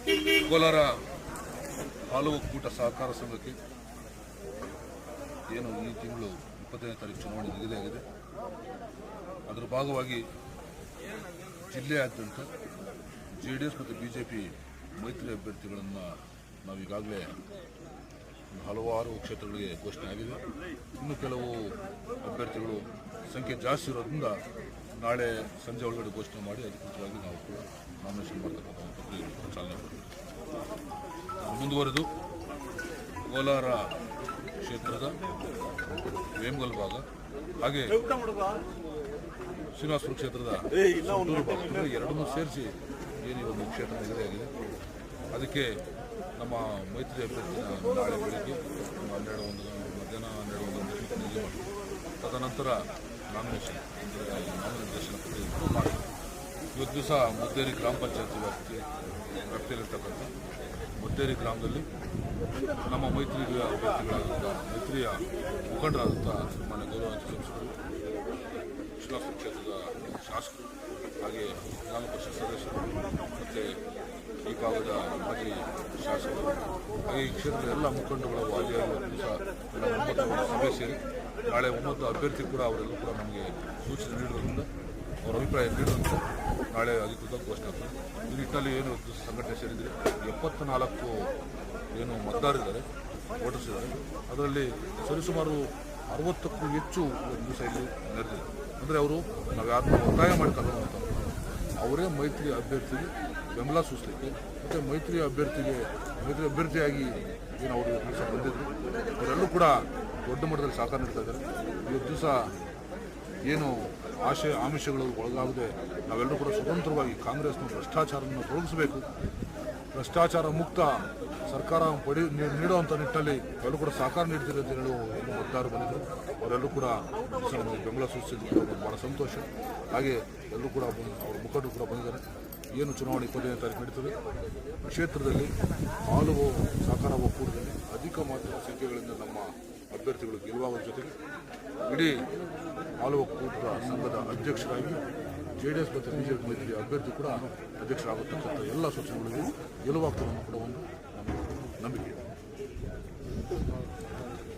ಕೋಲಾರ ಹಾಲು ಒಕ್ಕೂಟ ಸಹಕಾರ ಸಂಘಕ್ಕೆ ಏನು ಈ ತಿಂಗಳು 25ನೇ ತಾರೀಕು ಚುನಾವಣೆ ನಿಗದಿಯಾಗಿದೆ. ಅದರ ಭಾಗವಾಗಿ ಜಿಲ್ಲೆಯಾದ್ಯಂತ JDS ಮತ್ತು BJP ಮೈತ್ರಿ ಅಭ್ಯರ್ಥಿಗಳನ್ನು ನಾವು ಈಗಾಗಲೇ ಹಲವಾರು ಕ್ಷೇತ್ರಗಳಿಗೆ ಘೋಷಣೆ ಆಗಿದೆ. ಇನ್ನು ಕೆಲವು ಅಭ್ಯರ್ಥಿಗಳು ಸಂಖ್ಯೆ ಜಾಸ್ತಿ ಇರೋದ್ರಿಂದ ನಾಳೆ ಸಂಜೆ ಒಳಗಡೆ ಘೋಷಣೆ ಮಾಡಿ ಅಧಿಕೃತವಾಗಿ ನಾವು ಕೂಡ ನಾಮಿನೇಷನ್ ಮಾಡ್ತಕ್ಕಂಥ ಪ್ರಕ್ರಿಯೆ ಚಾಲನೆ ಕೊಡ್ತೀವಿ. ಮುಂದುವರೆದು ಕೋಲಾರ ಕ್ಷೇತ್ರದ ವೇಮಗಲ್ ಭಾಗ ಹಾಗೆ ಶ್ರೀನಿವಾಸಪುರ ಕ್ಷೇತ್ರದ ಭಾಗ ಎರಡನ್ನೂ ಸೇರಿಸಿ ಏನು ಒಂದು ಕ್ಷೇತ್ರ ನಿಗದಿಯಾಗಿದೆ. ಅದಕ್ಕೆ ನಮ್ಮ ಮೈತ್ರಿ ಅಭ್ಯರ್ಥಿನ ನಾಳೆ ಬೆಳಗ್ಗೆ 12 ಮಧ್ಯಾಹ್ನ 12 ನಿಗದಿ ಮಾಡಿ ತದನಂತರ ನಾಮಿನೇಷನ್ ನಾಮನಿರ್ದೇಶನ ಪ್ರಕ್ರಿಯೆ ಮಾಡಿ ಇವತ್ತು ದಿವಸ ಮುದ್ದೇರಿ ಗ್ರಾಮ ಪಂಚಾಯತಿ ವ್ಯಾಪ್ತಿಯಲ್ಲಿರ್ತಕ್ಕಂಥ ಮುದ್ದೇರಿ ಗ್ರಾಮದಲ್ಲಿ ನಮ್ಮ ಮೈತ್ರಿ ಅಭ್ಯರ್ಥಿಗಳಾದಂಥ ಮೈತ್ರಿಯ ಮುಖಂಡರಾದಂಥ ಮಾನ್ಯ ಗೌರವಾನ್ವಿತ ಸಂಸದರು, ಶ್ರೀನಿವಾಸಪುರ ಕ್ಷೇತ್ರದ ಶಾಸಕರು, ಹಾಗೆ ವಿಧಾನ ಪರಿಷತ್ ಸದಸ್ಯರು ಮತ್ತು ಈ ಭಾಗದ ಮಾಜಿ ಶಾಸಕರು ಹಾಗೆ ಈ ಕ್ಷೇತ್ರದ ಎಲ್ಲ ಮುಖಂಡಗಳ ವಾದಿಯಾಗಿ ದಿವಸ ಎಲ್ಲ 9 ಸಭೆ ಸೇರಿ ನಾಳೆ 9 ಅಭ್ಯರ್ಥಿ ಕೂಡ ಅವರೆಲ್ಲರೂ ಕೂಡ ನಮಗೆ ಸೂಚನೆ ನೀಡುವುದರಿಂದ ಅವರ ಅಭಿಪ್ರಾಯ ನೀಡುವಂತೆ ನಾಳೆ ಅಧಿಕೃತ ಘೋಷಣೆ ಆಗ್ತದೆ. ಈ ನಿಟ್ಟಿನಲ್ಲಿ ಏನು ಸಂಘಟನೆ ಸೇರಿದರೆ 74 ಏನು ಮತದಾರರಿದ್ದಾರೆ, ವೋಟರ್ಸ್ ಇದ್ದಾರೆ. ಅದರಲ್ಲಿ ಸರಿಸುಮಾರು 60ಕ್ಕೂ ಹೆಚ್ಚು ದಿವಸ ಇಲ್ಲಿ ನಡೆದಿದೆ. ಅಂದರೆ ಅವರು ನಾವು ಯಾರನ್ನೂ ಒತ್ತಾಯ ಮಾಡಿ ತಗೊಳ್ಳುವಂಥ ಅವರೇ ಮೈತ್ರಿ ಅಭ್ಯರ್ಥಿಗೆ ಬೆಂಬಲ ಸೂಚಿಸಲಿಕ್ಕೆ ಮತ್ತು ಮೈತ್ರಿ ಅಭ್ಯರ್ಥಿಯಾಗಿ ಏನು ಅವರು ಕೆಲಸ ಬಂದಿದ್ರು ಅವರೆಲ್ಲೂ ಕೂಡ ದೊಡ್ಡ ಮಟ್ಟದಲ್ಲಿ ಸಹಕಾರ ನೀಡ್ತಾ ಇದ್ದಾರೆ. ಇವತ್ತು ದಿವಸ ಏನು ಆಮಿಷಗಳು ಒಳಗಾಗದೆ ನಾವೆಲ್ಲರೂ ಕೂಡ ಸ್ವತಂತ್ರವಾಗಿ ಕಾಂಗ್ರೆಸ್ನ ಭ್ರಷ್ಟಾಚಾರವನ್ನು ತೊಲಗಿಸಬೇಕು, ಭ್ರಷ್ಟಾಚಾರ ಮುಕ್ತ ಸರ್ಕಾರ ನೀಡುವಂಥ ನಿಟ್ಟಿನಲ್ಲಿ ಎಲ್ಲರೂ ಕೂಡ ಸಹಕಾರ ನೀಡ್ತೀರಿ ಅಂತ ಹೇಳಿ ಮತದಾರರು ಬಂದಿದ್ದರು. ಅವರೆಲ್ಲರೂ ಕೂಡ ನಮಗೆ ಬೆಂಬಲ ಸೂಚಿಸಿದ್ದು ಭಾಳ ಸಂತೋಷ. ಹಾಗೆ ಎಲ್ಲರೂ ಕೂಡ ಅವರ ಮುಖಂಡರು ಕೂಡ ಬಂದಿದ್ದಾರೆ. ಏನು ಚುನಾವಣೆ 25ನೇ ತಾರೀಕು ನಡೀತದೆ. ಕ್ಷೇತ್ರದಲ್ಲಿ ಹಾಲು ಸಹಕಾರ ಒಕ್ಕೂಟದಲ್ಲಿ ಅಧಿಕ ಮಾತ್ರ ಸಂಖ್ಯೆಗಳಿಂದ ನಮ್ಮ ಅಭ್ಯರ್ಥಿಗಳು ಗೆಲುವಾಗೋದ್ರ ಜೊತೆಗೆ ಇಡೀ ಹಾಲು ಒಕ್ಕೂಟದ ಸಂಘದ ಅಧ್ಯಕ್ಷರಾಗಿ JDS ಮತ್ತು BJP ಮೈತ್ರಿ ಅಭ್ಯರ್ಥಿ ಕೂಡ ಅಧ್ಯಕ್ಷರಾಗತಕ್ಕಂಥ ಎಲ್ಲ ಸೂಚನೆಗಳಿಗೂ ಗೆಲುವಾಗ್ತದೆ ಅನ್ನೋ ಕೂಡ ಒಂದು ನಂಬಿಕೆ.